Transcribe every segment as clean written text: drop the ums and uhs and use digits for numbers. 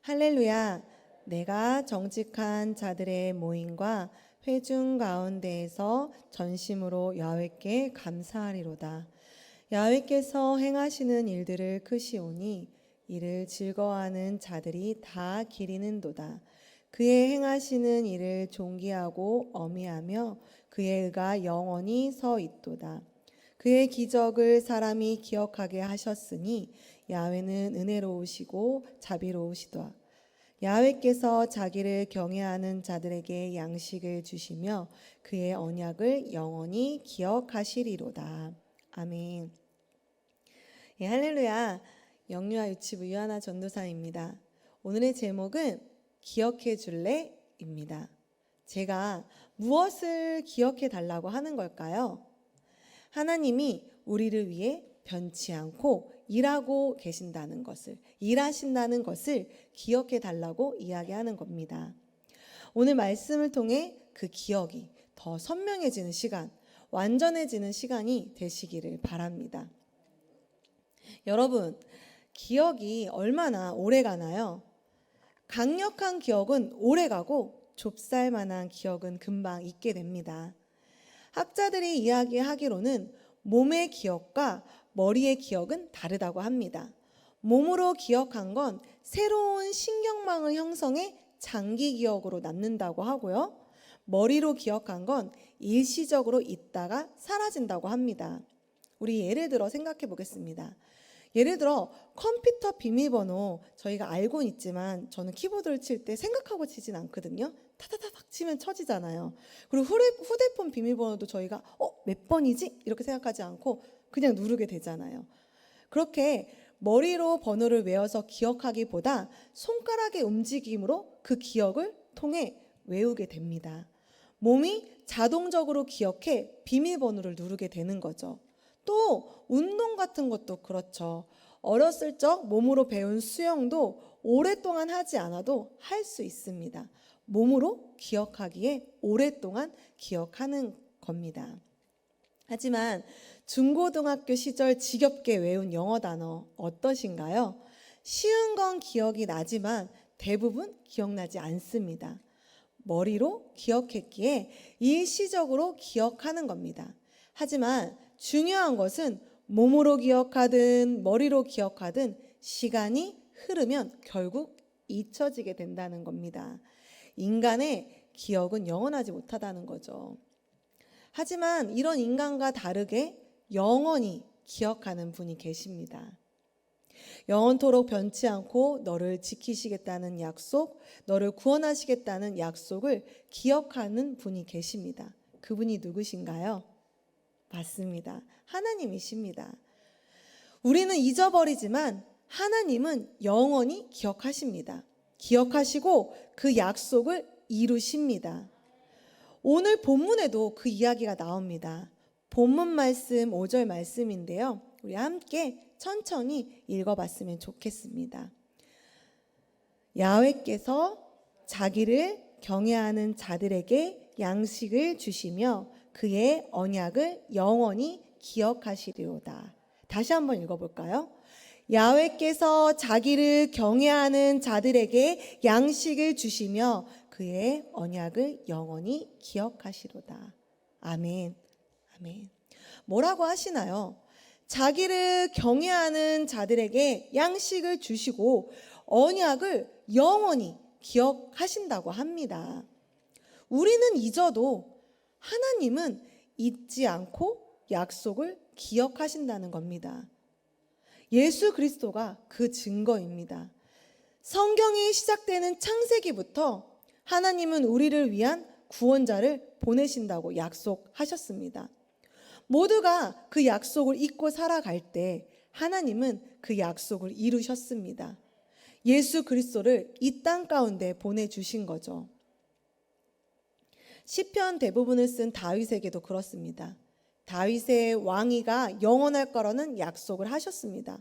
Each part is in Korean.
할렐루야. 내가 정직한 자들의 모임과 회중 가운데에서 전심으로 야훼께 감사하리로다. 야훼께서 행하시는 일들을 크시오니 이를 즐거워하는 자들이 다 기리는도다. 그의 행하시는 일을 존귀하고 어미하며 그의 의가 영원히 서 있도다. 그의 기적을 사람이 기억하게 하셨으니 야훼는 은혜로우시고 자비로우시도다. 야훼께서 자기를 경외하는 자들에게 양식을 주시며 그의 언약을 영원히 기억하시리로다. 아멘. 예, 할렐루야. 영유아 유치부 유하나 전도사입니다. 오늘의 제목은 기억해 줄래입니다. 제가 무엇을 기억해 달라고 하는 걸까요? 하나님이 우리를 위해 변치 않고 일하고 계신다는 것을, 일하신다는 것을 기억해 달라고 이야기하는 겁니다. 오늘 말씀을 통해 그 기억이 더 선명해지는 시간, 완전해지는 시간이 되시기를 바랍니다. 여러분, 기억이 얼마나 오래 가나요? 강력한 기억은 오래 가고 좁쌀만한 기억은 금방 잊게 됩니다. 학자들이 이야기하기로는 몸의 기억과 머리의 기억은 다르다고 합니다. 몸으로 기억한 건 새로운 신경망을 형성해 장기 기억으로 남는다고 하고요. 머리로 기억한 건 일시적으로 있다가 사라진다고 합니다. 우리 예를 들어 생각해 보겠습니다. 예를 들어 컴퓨터 비밀번호 저희가 알고는 있지만 저는 키보드를 칠 때 생각하고 치진 않거든요. 타다다닥 치면 쳐지잖아요. 그리고 휴대폰 비밀번호도 저희가 몇 번이지? 이렇게 생각하지 않고 그냥 누르게 되잖아요. 그렇게 머리로 번호를 외워서 기억하기보다 손가락의 움직임으로 그 기억을 통해 외우게 됩니다. 몸이 자동적으로 기억해 비밀번호를 누르게 되는 거죠. 또 운동 같은 것도 그렇죠. 어렸을 적 몸으로 배운 수영도 오랫동안 하지 않아도 할 수 있습니다. 몸으로 기억하기에 오랫동안 기억하는 겁니다. 하지만 중고등학교 시절 지겹게 외운 영어 단어 어떠신가요? 쉬운 건 기억이 나지만 대부분 기억나지 않습니다. 머리로 기억했기에 일시적으로 기억하는 겁니다. 하지만 중요한 것은 몸으로 기억하든 머리로 기억하든 시간이 흐르면 결국 잊혀지게 된다는 겁니다. 인간의 기억은 영원하지 못하다는 거죠. 하지만 이런 인간과 다르게 영원히 기억하는 분이 계십니다. 영원토록 변치 않고 너를 지키시겠다는 약속, 너를 구원하시겠다는 약속을 기억하는 분이 계십니다. 그분이 누구신가요? 맞습니다. 하나님이십니다. 우리는 잊어버리지만 하나님은 영원히 기억하십니다. 기억하시고 그 약속을 이루십니다. 오늘 본문에도 그 이야기가 나옵니다. 본문 말씀 5절 말씀인데요. 우리 함께 천천히 읽어봤으면 좋겠습니다. 야훼께서 자기를 경외하는 자들에게 양식을 주시며 그의 언약을 영원히 기억하시리로다. 다시 한번 읽어볼까요? 야훼께서 자기를 경외하는 자들에게 양식을 주시며 그의 언약을 영원히 기억하시로다. 아멘. 아멘. 뭐라고 하시나요? 자기를 경외하는 자들에게 양식을 주시고 언약을 영원히 기억하신다고 합니다. 우리는 잊어도 하나님은 잊지 않고 약속을 기억하신다는 겁니다. 예수 그리스도가 그 증거입니다. 성경이 시작되는 창세기부터 하나님은 우리를 위한 구원자를 보내신다고 약속하셨습니다. 모두가 그 약속을 잊고 살아갈 때 하나님은 그 약속을 이루셨습니다. 예수 그리스도를 이 땅 가운데 보내주신 거죠. 시편 대부분을 쓴 다윗에게도 그렇습니다. 다윗의 왕위가 영원할 거라는 약속을 하셨습니다.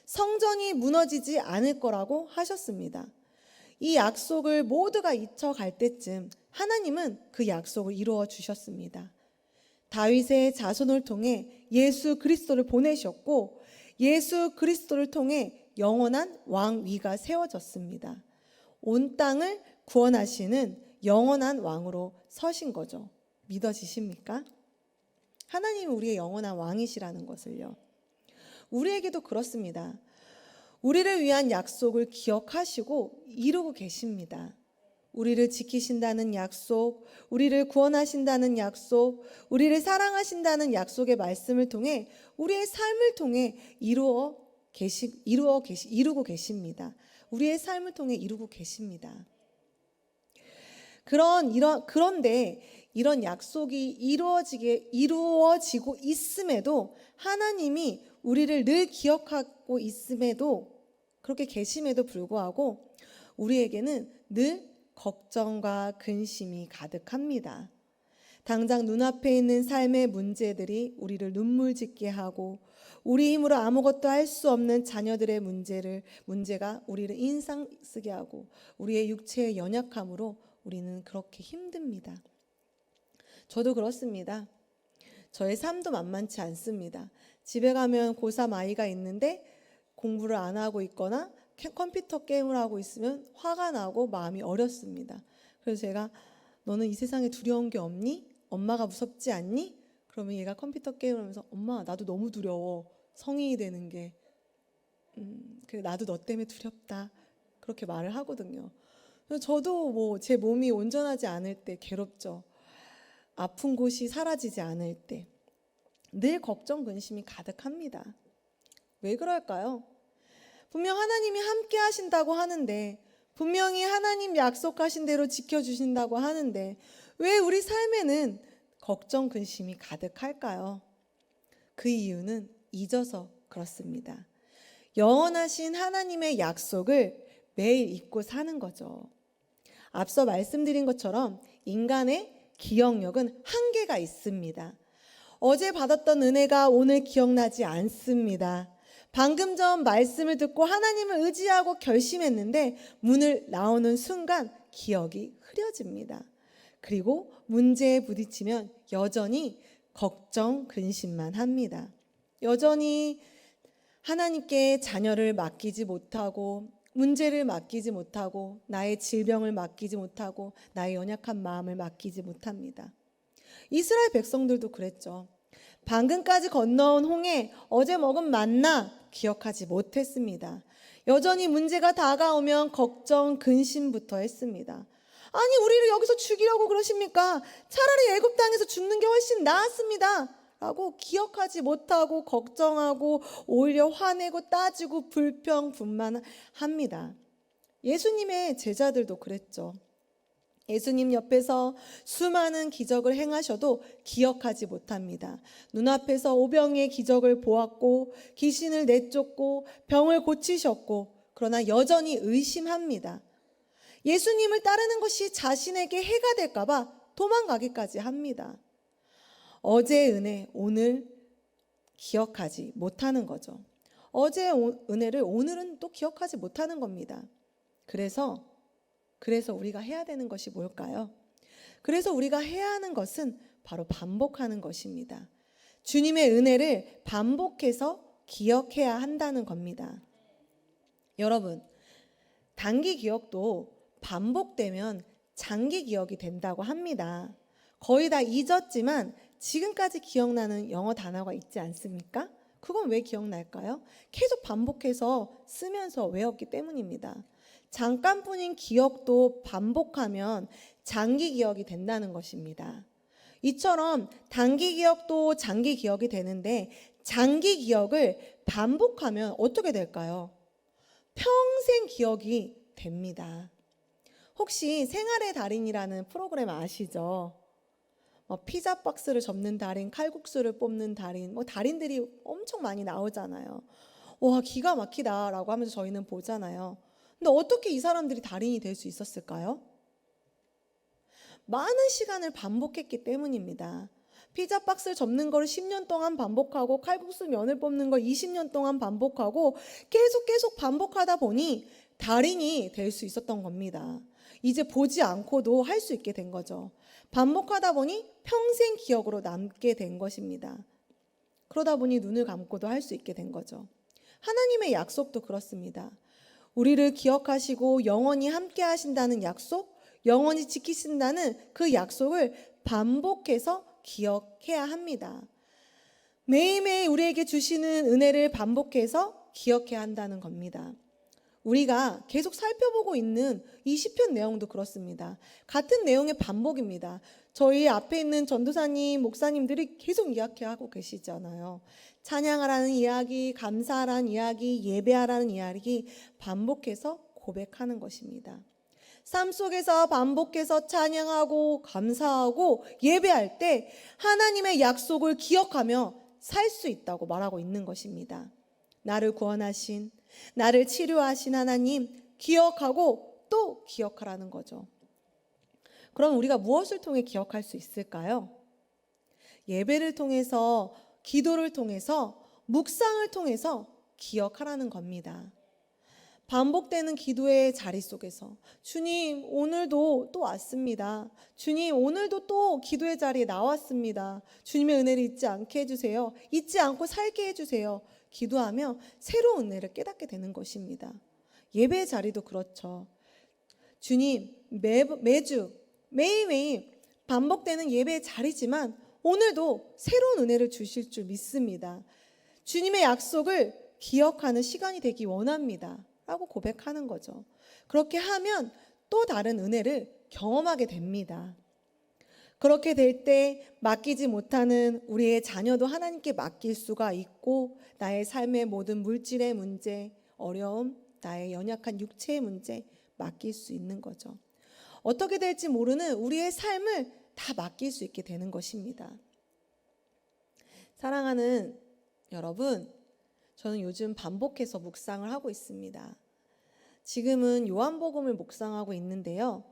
성전이 무너지지 않을 거라고 하셨습니다. 이 약속을 모두가 잊혀갈 때쯤 하나님은 그 약속을 이루어 주셨습니다. 다윗의 자손을 통해 예수 그리스도를 보내셨고 예수 그리스도를 통해 영원한 왕위가 세워졌습니다. 온 땅을 구원하시는 영원한 왕으로 서신 거죠. 믿어지십니까? 하나님이 우리의 영원한 왕이시라는 것을요. 우리에게도 그렇습니다. 우리를 위한 약속을 기억하시고 이루고 계십니다. 우리를 지키신다는 약속, 우리를 구원하신다는 약속, 우리를 사랑하신다는 약속의 말씀을 통해 우리의 삶을 통해 이루고 계십니다. 우리의 삶을 통해 이루고 계십니다. 그런데 이런 약속이 이루어지고 있음에도 하나님이 우리를 늘 기억하고 있음에도 그렇게 계심에도 불구하고 우리에게는 늘 걱정과 근심이 가득합니다. 당장 눈앞에 있는 삶의 문제들이 우리를 눈물 짓게 하고 우리 힘으로 아무것도 할 수 없는 자녀들의 문제가 우리를 인상 쓰게 하고 우리의 육체의 연약함으로 우리는 그렇게 힘듭니다. 저도 그렇습니다. 저의 삶도 만만치 않습니다. 집에 가면 고3 아이가 있는데 공부를 안 하고 있거나 컴퓨터 게임을 하고 있으면 화가 나고 마음이 어렵습니다. 그래서 제가 너는 이 세상에 두려운 게 없니? 엄마가 무섭지 않니? 그러면 얘가 컴퓨터 게임을 하면서 엄마 나도 너무 두려워. 성인이 되는 게. 그래 나도 너 때문에 두렵다. 그렇게 말을 하거든요. 그래서 저도 제 몸이 온전하지 않을 때 괴롭죠. 아픈 곳이 사라지지 않을 때 늘 걱정 근심이 가득합니다. 왜 그럴까요? 분명 하나님이 함께 하신다고 하는데 분명히 하나님 약속하신 대로 지켜주신다고 하는데 왜 우리 삶에는 걱정 근심이 가득할까요? 그 이유는 잊어서 그렇습니다. 영원하신 하나님의 약속을 매일 잊고 사는 거죠. 앞서 말씀드린 것처럼 인간의 기억력은 한계가 있습니다. 어제 받았던 은혜가 오늘 기억나지 않습니다. 방금 전 말씀을 듣고 하나님을 의지하고 결심했는데 문을 나오는 순간 기억이 흐려집니다. 그리고 문제에 부딪히면 여전히 걱정, 근심만 합니다. 여전히 하나님께 자녀를 맡기지 못하고 문제를 맡기지 못하고 나의 질병을 맡기지 못하고 나의 연약한 마음을 맡기지 못합니다. 이스라엘 백성들도 그랬죠. 방금까지 건너온 홍해, 어제 먹은 만나 기억하지 못했습니다. 여전히 문제가 다가오면 걱정, 근심부터 했습니다. 아니 우리를 여기서 죽이려고 그러십니까? 차라리 애굽 땅에서 죽는 게 훨씬 나았습니다. 라고 기억하지 못하고 걱정하고 오히려 화내고 따지고 불평, 분만합니다. 예수님의 제자들도 그랬죠. 예수님 옆에서 수많은 기적을 행하셔도 기억하지 못합니다. 눈앞에서 오병이의 기적을 보았고 귀신을 내쫓고 병을 고치셨고 그러나 여전히 의심합니다. 예수님을 따르는 것이 자신에게 해가 될까 봐 도망가기까지 합니다. 어제의 은혜 오늘 기억하지 못하는 거죠. 어제의 은혜를 오늘은 또 기억하지 못하는 겁니다. 그래서 우리가 해야 되는 것이 뭘까요? 그래서 우리가 해야 하는 것은 바로 반복하는 것입니다. 주님의 은혜를 반복해서 기억해야 한다는 겁니다. 여러분, 단기 기억도 반복되면 장기 기억이 된다고 합니다. 거의 다 잊었지만 지금까지 기억나는 영어 단어가 있지 않습니까? 그건 왜 기억날까요? 계속 반복해서 쓰면서 외웠기 때문입니다. 잠깐뿐인 기억도 반복하면 장기 기억이 된다는 것입니다. 이처럼 단기 기억도 장기 기억이 되는데 장기 기억을 반복하면 어떻게 될까요? 평생 기억이 됩니다. 혹시 생활의 달인이라는 프로그램 아시죠? 피자 박스를 접는 달인, 칼국수를 뽑는 달인, 달인들이 엄청 많이 나오잖아요. 와, 기가 막히다라고 하면서 저희는 보잖아요. 근데 어떻게 이 사람들이 달인이 될 수 있었을까요? 많은 시간을 반복했기 때문입니다. 피자 박스를 접는 걸 10년 동안 반복하고 칼국수 면을 뽑는 걸 20년 동안 반복하고 계속 반복하다 보니 달인이 될 수 있었던 겁니다. 이제 보지 않고도 할 수 있게 된 거죠. 반복하다 보니 평생 기억으로 남게 된 것입니다. 그러다 보니 눈을 감고도 할 수 있게 된 거죠. 하나님의 약속도 그렇습니다. 우리를 기억하시고 영원히 함께 하신다는 약속, 영원히 지키신다는 그 약속을 반복해서 기억해야 합니다. 매일매일 우리에게 주시는 은혜를 반복해서 기억해야 한다는 겁니다. 우리가 계속 살펴보고 있는 이 시편 내용도 그렇습니다. 같은 내용의 반복입니다. 저희 앞에 있는 전도사님, 목사님들이 계속 이야기하고 계시잖아요. 찬양하라는 이야기, 감사하라는 이야기, 예배하라는 이야기 반복해서 고백하는 것입니다. 삶 속에서 반복해서 찬양하고 감사하고 예배할 때 하나님의 약속을 기억하며 살 수 있다고 말하고 있는 것입니다. 나를 구원하신, 나를 치료하신 하나님 기억하고 또 기억하라는 거죠. 그럼 우리가 무엇을 통해 기억할 수 있을까요? 예배를 통해서, 기도를 통해서, 묵상을 통해서 기억하라는 겁니다. 반복되는 기도의 자리 속에서 주님 오늘도 또 왔습니다. 주님 오늘도 또 기도의 자리에 나왔습니다. 주님의 은혜를 잊지 않게 해주세요. 잊지 않고 살게 해주세요. 기도하며 새로운 은혜를 깨닫게 되는 것입니다. 예배의 자리도 그렇죠. 주님 매주 매일매일 반복되는 예배의 자리지만 오늘도 새로운 은혜를 주실 줄 믿습니다. 주님의 약속을 기억하는 시간이 되기 원합니다. 라고 고백하는 거죠. 그렇게 하면 또 다른 은혜를 경험하게 됩니다. 그렇게 될 때 맡기지 못하는 우리의 자녀도 하나님께 맡길 수가 있고 나의 삶의 모든 물질의 문제, 어려움, 나의 연약한 육체의 문제 맡길 수 있는 거죠. 어떻게 될지 모르는 우리의 삶을 다 맡길 수 있게 되는 것입니다. 사랑하는 여러분, 저는 요즘 반복해서 묵상을 하고 있습니다. 지금은 요한복음을 묵상하고 있는데요.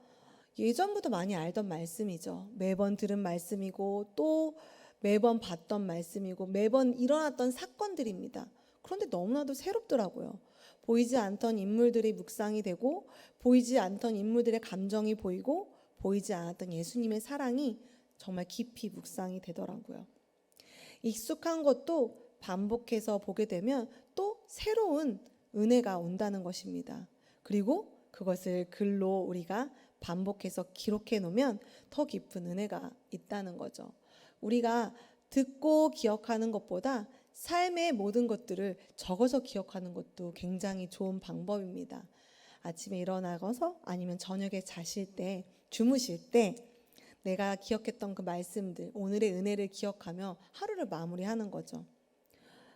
예전부터 많이 알던 말씀이죠. 매번 들은 말씀이고 또 매번 봤던 말씀이고 매번 일어났던 사건들입니다. 그런데 너무나도 새롭더라고요. 보이지 않던 인물들이 묵상이 되고 보이지 않던 인물들의 감정이 보이고 보이지 않았던 예수님의 사랑이 정말 깊이 묵상이 되더라고요. 익숙한 것도 반복해서 보게 되면 또 새로운 은혜가 온다는 것입니다. 그리고 그것을 글로 우리가 반복해서 기록해 놓으면 더 깊은 은혜가 있다는 거죠. 우리가 듣고 기억하는 것보다 삶의 모든 것들을 적어서 기억하는 것도 굉장히 좋은 방법입니다. 아침에 일어나서 아니면 저녁에 자실 때, 주무실 때 내가 기억했던 그 말씀들, 오늘의 은혜를 기억하며 하루를 마무리하는 거죠.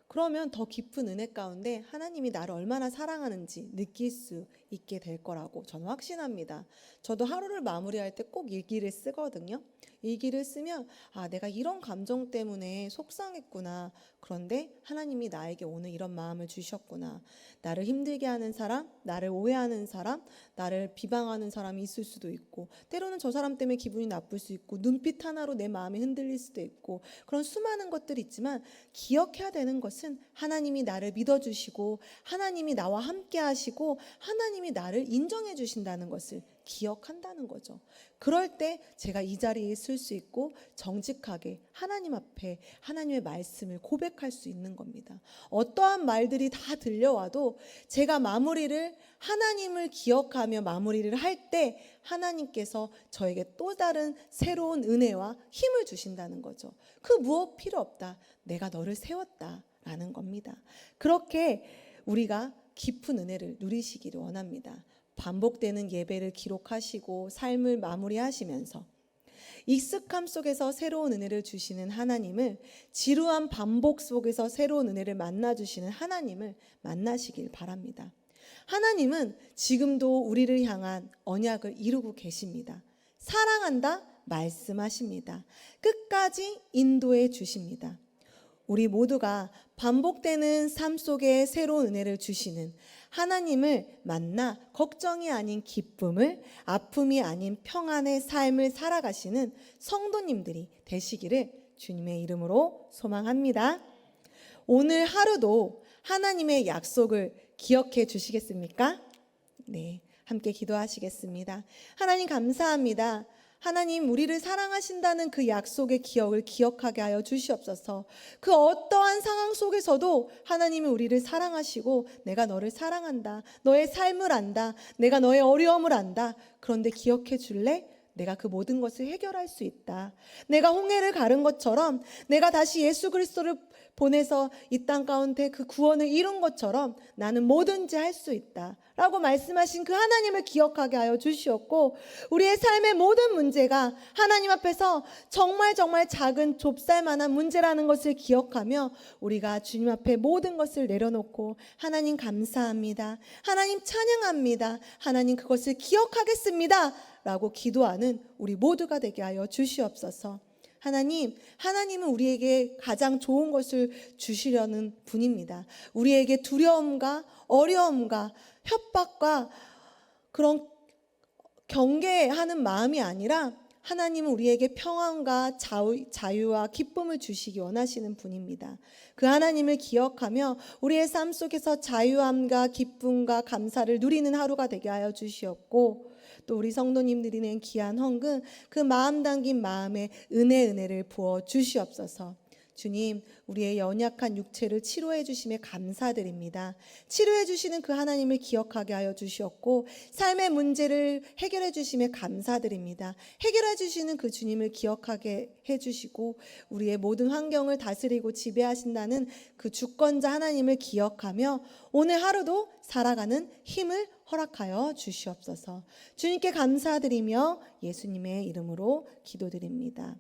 그러면 더 깊은 은혜 가운데 하나님이 나를 얼마나 사랑하는지 느낄 수 있게 될 거라고 저는 확신합니다. 저도 하루를 마무리할 때 꼭 일기를 쓰거든요. 일기를 쓰면 내가 이런 감정 때문에 속상했구나. 그런데 하나님이 나에게 오늘 이런 마음을 주셨구나. 나를 힘들게 하는 사람, 나를 오해하는 사람, 나를 비방하는 사람이 있을 수도 있고 때로는 저 사람 때문에 기분이 나쁠 수 있고 눈빛 하나로 내 마음이 흔들릴 수도 있고 그런 수많은 것들이 있지만 기억해야 되는 것은 하나님이 나를 믿어주시고 하나님이 나와 함께 하시고 하나님이 나를 인정해 주신다는 것을 기억한다는 거죠. 그럴 때 제가 이 자리에 있을 수 있고 정직하게 하나님 앞에 하나님의 말씀을 고백할 수 있는 겁니다. 어떠한 말들이 다 들려와도 제가 마무리를 하나님을 기억하며 마무리를 할 때 하나님께서 저에게 또 다른 새로운 은혜와 힘을 주신다는 거죠. 그 무엇 필요 없다. 내가 너를 세웠다 라는 겁니다. 그렇게 우리가 깊은 은혜를 누리시기를 원합니다. 반복되는 예배를 기록하시고 삶을 마무리하시면서 익숙함 속에서 새로운 은혜를 주시는 하나님을, 지루한 반복 속에서 새로운 은혜를 만나주시는 하나님을 만나시길 바랍니다. 하나님은 지금도 우리를 향한 언약을 이루고 계십니다. 사랑한다 말씀하십니다. 끝까지 인도해 주십니다. 우리 모두가 반복되는 삶 속에 새로운 은혜를 주시는 하나님을 만나 걱정이 아닌 기쁨을, 아픔이 아닌 평안의 삶을 살아가시는 성도님들이 되시기를 주님의 이름으로 소망합니다. 오늘 하루도 하나님의 약속을 기억해 주시겠습니까? 네, 함께 기도하시겠습니다. 하나님 감사합니다. 하나님, 우리를 사랑하신다는 그 약속의 기억을 기억하게 하여 주시옵소서. 그 어떠한 상황 속에서도 하나님이 우리를 사랑하시고 내가 너를 사랑한다. 너의 삶을 안다. 내가 너의 어려움을 안다. 그런데 기억해 줄래? 내가 그 모든 것을 해결할 수 있다. 내가 홍해를 가른 것처럼, 내가 다시 예수 그리스도를 보내서 이 땅 가운데 그 구원을 이룬 것처럼 나는 뭐든지 할 수 있다 라고 말씀하신 그 하나님을 기억하게 하여 주시옵고, 우리의 삶의 모든 문제가 하나님 앞에서 정말 작은 좁쌀만한 문제라는 것을 기억하며 우리가 주님 앞에 모든 것을 내려놓고 하나님 감사합니다, 하나님 찬양합니다, 하나님 그것을 기억하겠습니다 라고 기도하는 우리 모두가 되게 하여 주시옵소서. 하나님은 우리에게 가장 좋은 것을 주시려는 분입니다. 우리에게 두려움과 어려움과 협박과 그런 경계하는 마음이 아니라 하나님은 우리에게 평안과 자유와 기쁨을 주시기 원하시는 분입니다. 그 하나님을 기억하며 우리의 삶 속에서 자유함과 기쁨과 감사를 누리는 하루가 되게 하여 주시옵고, 또 우리 성도님들이 낸 귀한 헌금, 그 마음 담긴 마음에 은혜를 부어 주시옵소서. 주님, 우리의 연약한 육체를 치료해 주심에 감사드립니다. 치료해 주시는 그 하나님을 기억하게 하여 주시옵고, 삶의 문제를 해결해 주심에 감사드립니다. 해결해 주시는 그 주님을 기억하게 해 주시고, 우리의 모든 환경을 다스리고 지배하신다는 그 주권자 하나님을 기억하며 오늘 하루도 살아가는 힘을 허락하여 주시옵소서. 주님께 감사드리며 예수님의 이름으로 기도드립니다.